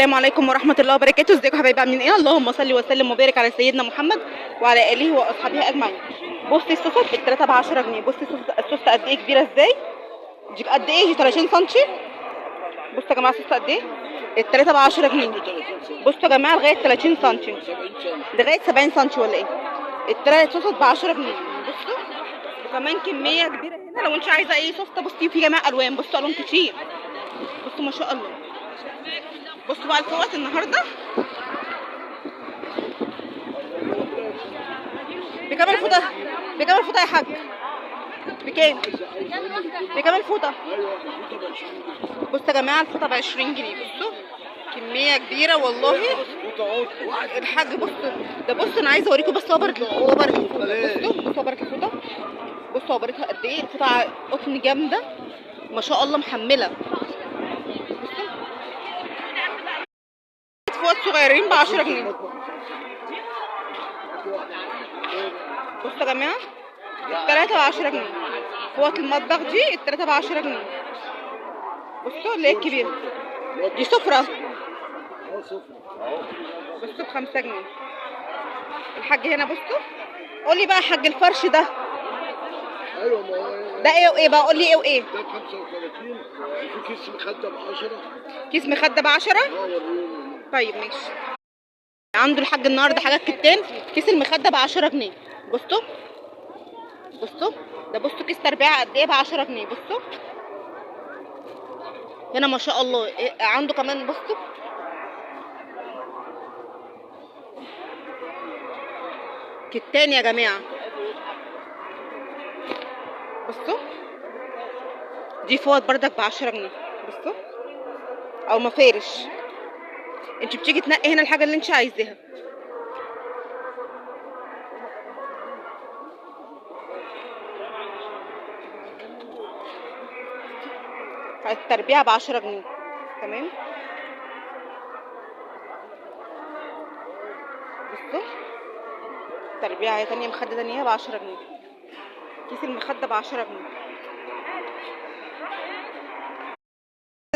السلام عليكم ورحمة الله وبركاته. ازيكم حبايبي عاملين ايه؟ اللهم صل وسلم وبارك على سيدنا محمد وعلى اله واصحابه اجمعين. بصي السوست التلاتة ب10 جنيه. بصي السوست قد ايه كبيرة ازاي؟ دي قد ايه؟ دي 30 سنتي. بصوا يا جماعة السوست قد ايه؟ التلاتة ب10 جنيه. بصوا يا جماعة لغاية 30 سنتي لغاية 70 سنتي ولا ايه؟ التلاتة سوست ب10 جنيه. بصوا وكمان كمية كبيرة هنا لو انت عايزة اي سوست. بصي في جماعة الوان، بصوا الوان كتير. بصوا ما شاء الله. بصوا بقى الفوط النهارده بكام الفوطه؟ بكام الفوطه يا حاج؟ بكام؟ بكام الفوطه؟ بصوا يا جماعه الفوطه ب20 جنيه. بصوا كميه كبيره والله. الحاج بصوا ده. بصوا انا عايزه اوريكم بس صور الفوطه. بصوا صور الفوطه. بصوا صورتها قد ايه. الفوطه قطن جامده ما شاء الله محمله. فوط صغيرين ب10 جنيه. بصوا يا جماعه التلاتة ب10 جنيه. فوط المطبخ دي التلاتة ب10 جنيه. بصوا اللي هي الكبيرة دي سفرة. بصوا ب5 جنيه. الحاج هنا بصوا. قولي بقى يا حاج الفرش ده. ايوه ما هو ده ايه وايه بقى؟ قولي ايه وايه. ده 35 وفي كيس مخده ب10. كيس مخدة ب10. طيب ماشي. عنده الحاج النهارده حاجات كتان. كيس المخدة ب10 جنيه. بصوا بصوا ده. بصوا كيس تربيع قد ايه ب10 جنيه. بصوا هنا ما شاء الله. عنده كمان بصوا كتان يا جماعه. بصوا دي فوط بردك ب10 جنيه. بصوا او مفارش. انت بتيجي تنقي هنا الحاجه اللي انت عايزاها. التربيع ب10 جنيه. تمام. بصوا تربيعه تانية مخده تانية ب10 جنيه. كيس المخده ب10 جنيه.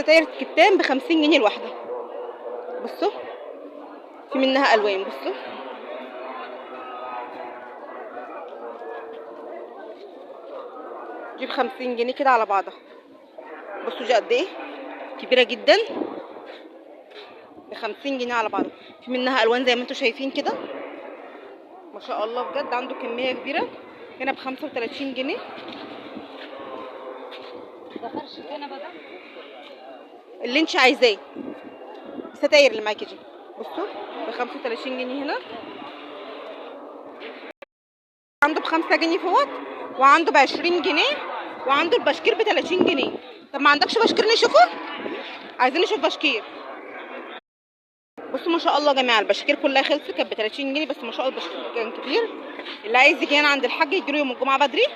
ستاير كتان ب50 جنيه الواحده. بصوا في منها الوان. بصوا دي ب50 جنيه كده على بعضها. بصوا دي قد ايه كبيره جدا ب50 جنيه على بعضها. في منها الوان زي ما انتم شايفين كده ما شاء الله بجد. عنده كميه كبيره. هنا ب35 جنيه. ده فرش الكنبه ده اللي انت عايزاه. الستاير اللي معاكي دي بصوا ب35 جنيه. هنا عنده ب5 جنيه فوط، وعنده ب20 جنيه، وعنده البشكير ب30 جنيه. طب ما عندكش بشكير نشوفه؟ عايزين نشوف بشكير. بصوا ما شاء الله يا جماعه البشكير كلها خلصت. كانت ب30 جنيه بس ما شاء الله البشكير كان كتير. اللي عايز يجي هنا عند الحاج يجري يوم الجمعه بدري.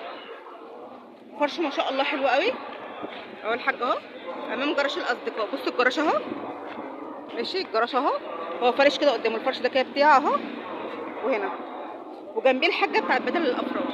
فرش ما شاء الله حلو قوي. اهو الحاج اهو امام جراج الاصدقاء. بصوا الجراج اهو ماشي. الجراج اهو هو فارش كده قدامه. الفرش ده كده بتاعه اهو. وهنا وجنبيه الحاجه بتاعت بدل الافراد.